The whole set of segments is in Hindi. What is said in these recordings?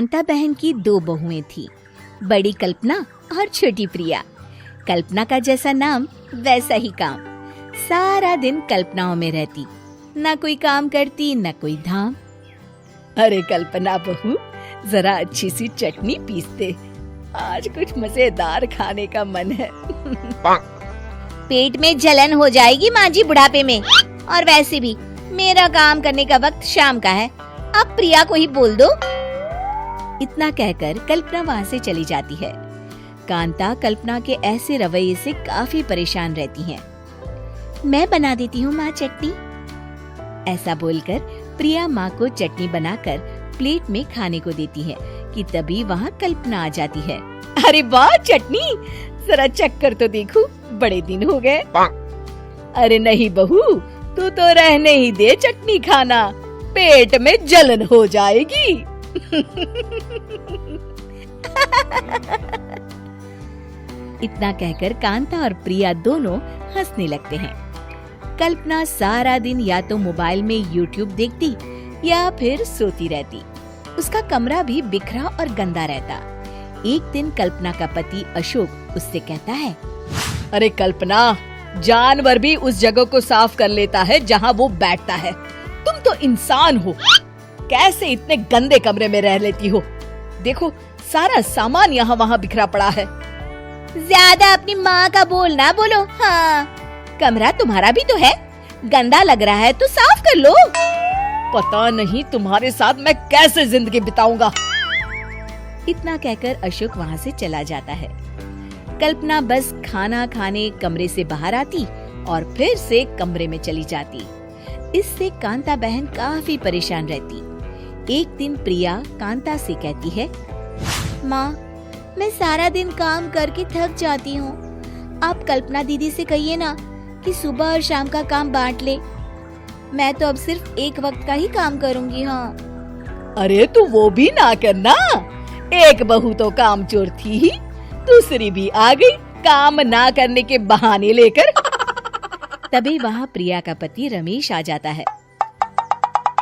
कांता बहन की दो बहुएं थी, बड़ी कल्पना और छोटी प्रिया। कल्पना का जैसा नाम वैसा ही काम। सारा दिन कल्पनाओं में रहती, न कोई काम करती न कोई धाम। अरे कल्पना बहू, जरा अच्छी सी चटनी पीस दे, आज कुछ मजेदार खाने का मन है। पेट में जलन हो जाएगी माँ जी बुढ़ापे में, और वैसे भी मेरा काम करने का वक्त शाम का है, अब प्रिया को ही बोल दो। इतना कहकर कल्पना वहाँ से चली जाती है। कांता कल्पना के ऐसे रवैये से काफी परेशान रहती हैं। मैं बना देती हूँ माँ चटनी, ऐसा बोलकर प्रिया माँ को चटनी बनाकर प्लेट में खाने को देती है कि तभी वहाँ कल्पना आ जाती है। अरे वाह चटनी, जरा चख कर तो देखूं, बड़े दिन हो गए। अरे नहीं बहू, तू तो रहने ही दे चटनी खाना, पेट में जलन हो जाएगी। इतना कहकर कांता और प्रिया दोनों हंसने लगते हैं। कल्पना सारा दिन या तो मोबाइल में यूट्यूब देखती या फिर सोती रहती। उसका कमरा भी बिखरा और गंदा रहता। एक दिन कल्पना का पति अशोक उससे कहता है, अरे कल्पना, जानवर भी उस जगह को साफ कर लेता है जहाँ वो बैठता है, तुम तो इंसान हो, कैसे इतने गंदे कमरे में रह लेती हो? देखो सारा सामान यहाँ वहाँ बिखरा पड़ा है। ज्यादा अपनी माँ का बोल ना बोलो। हाँ, कमरा तुम्हारा भी तो है, गंदा लग रहा है तो साफ कर लो। पता नहीं तुम्हारे साथ मैं कैसे जिंदगी बिताऊंगा। इतना कहकर अशोक वहाँ से चला जाता है। कल्पना बस खाना खाने कमरे से बाहर आती और फिर से कमरे में चली जाती। इससे कांता बहन काफी परेशान रहती। एक दिन प्रिया कांता से कहती है, माँ, मैं सारा दिन काम करके थक जाती हूँ, आप कल्पना दीदी से कहिए ना कि सुबह और शाम का काम बांट ले। मैं तो अब सिर्फ एक वक्त का ही काम करूँगी। हाँ। अरे तू वो भी ना करना, एक बहू तो काम चोर थी ही, दूसरी भी आ गई काम ना करने के बहाने लेकर। तभी वहाँ प्रिया का पति रमेश आ जाता है।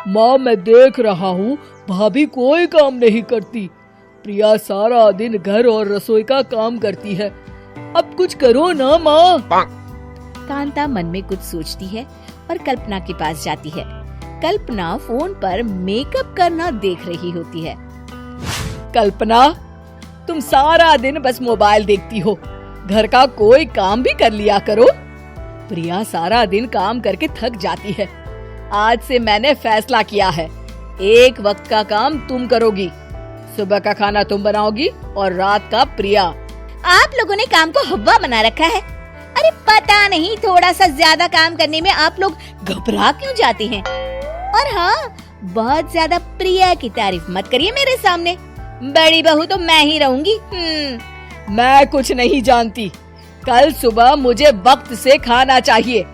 माँ, मैं देख रहा हूँ भाभी कोई काम नहीं करती, प्रिया सारा दिन घर और रसोई का काम करती है, अब कुछ करो ना माँ। कांता मन में कुछ सोचती है और कल्पना के पास जाती है। कल्पना फोन पर मेकअप करना देख रही होती है। कल्पना, तुम सारा दिन बस मोबाइल देखती हो, घर का कोई काम भी कर लिया करो। प्रिया सारा दिन काम करके थक जाती है। आज से मैंने फैसला किया है, एक वक्त का काम तुम करोगी, सुबह का खाना तुम बनाओगी और रात का प्रिया। आप लोगों ने काम को हवा बना रखा है। अरे पता नहीं थोड़ा सा ज्यादा काम करने में आप लोग घबरा क्यों जाते हैं। और हाँ, बहुत ज्यादा प्रिया की तारीफ मत करिए मेरे सामने, बड़ी बहू तो मैं ही रहूंगी। मैं कुछ नहीं जानती, कल सुबह मुझे वक्त से खाना चाहिए,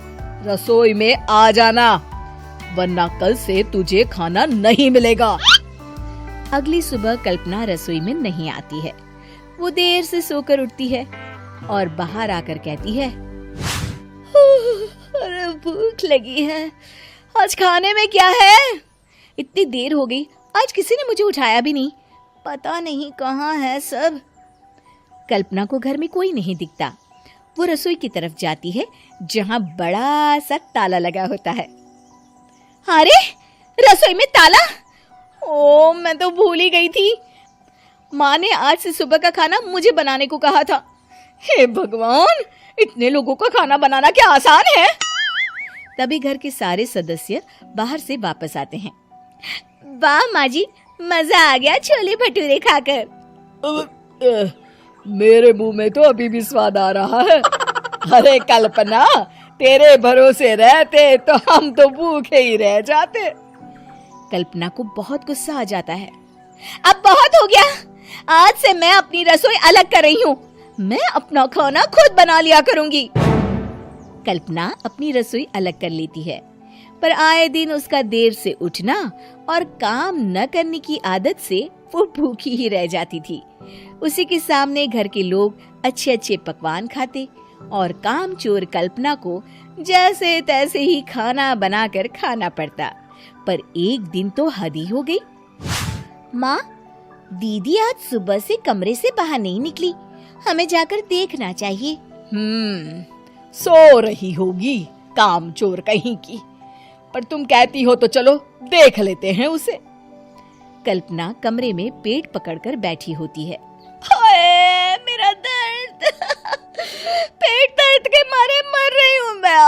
रसोई में आ जाना, वरना कल से तुझे खाना नहीं मिलेगा। अगली सुबह कल्पना रसोई में नहीं आती है। वो देर से सोकर उठती है और बाहर आकर कहती है, अरे भूख लगी है, आज खाने में क्या है? इतनी देर हो गई, आज किसी ने मुझे उठाया भी नहीं, पता नहीं कहाँ है सब। कल्पना को घर में कोई नहीं दिखता। वो रसोई की तरफ जाती है जहाँ बड़ा सा ताला लगा होता है। अरे रसोई में ताला? ओ, मैं तो भूल ही गई थी। माँ ने आज से सुबह का खाना मुझे बनाने को कहा था। हे भगवान, इतने लोगों का खाना बनाना क्या आसान है? तभी घर के सारे सदस्य बाहर से वापस आते हैं। वाह माँ जी, मजा आ गया छोले भटूरे खाकर। मेरे मुंह में तो अभी भी स्वाद आ रहा है। अरे कल्पना, तेरे भरोसे रहते तो हम तो भूखे ही रह जाते। कल्पना को बहुत गुस्सा आ जाता है। अब बहुत हो गया, आज से मैं अपनी रसोई अलग कर रही हूँ, मैं अपना खाना खुद बना लिया करूँगी। कल्पना अपनी रसोई अलग कर लेती है, पर आए दिन उसका देर से उठना और काम न करने की आदत से वो भूखी ही रह जाती थी। उसी के सामने घर के लोग अच्छे अच्छे पकवान खाते और कामचोर कल्पना को जैसे तैसे ही खाना बनाकर खाना पड़ता। पर एक दिन तो हद ही हो गई। माँ, दीदी आज सुबह से कमरे से बाहर नहीं निकली, हमें जाकर देखना चाहिए। सो रही होगी कामचोर कहीं की, पर तुम कहती हो तो चलो देख लेते हैं उसे। कल्पना कमरे में पेट पकड़कर बैठी होती है। हाय मेरा दर्द, पेट दर्द के मारे मर रही हूँ मैं।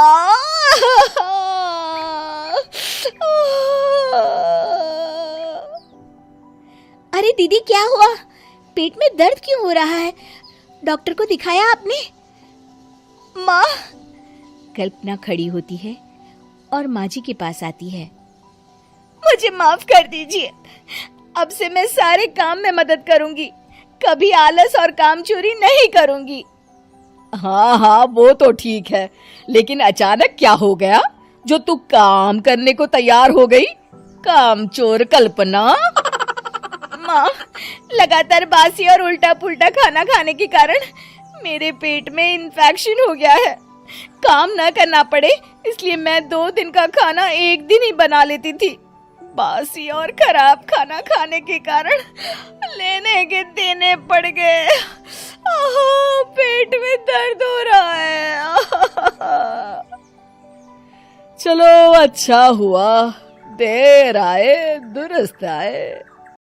अरे दीदी क्या हुआ, पेट में दर्द क्यों हो रहा है? डॉक्टर को दिखाया आपने? माँ। कल्पना खड़ी होती है और माँ जी के पास आती है। मुझे माफ कर दीजिए, अब से मैं सारे काम में मदद करूंगी, कभी आलस और काम चोरी नहीं करूंगी। हाँ वो तो ठीक है, लेकिन अचानक क्या हो गया जो तू काम करने को तैयार हो गई? कामचोर कल्पना। माँ, लगातार बासी और उल्टा पुल्टा खाना खाने के कारण मेरे पेट में इन्फेक्शन हो गया है। काम न करना पड़े इसलिए मैं 2 दिन का खाना एक दिन ही बना लेती थी। बासी और खराब खाना खाने के कारण लेने के देने पड़ गए। पेट में दर्द हो रहा है। चलो अच्छा हुआ, देर आए दुरुस्त आए।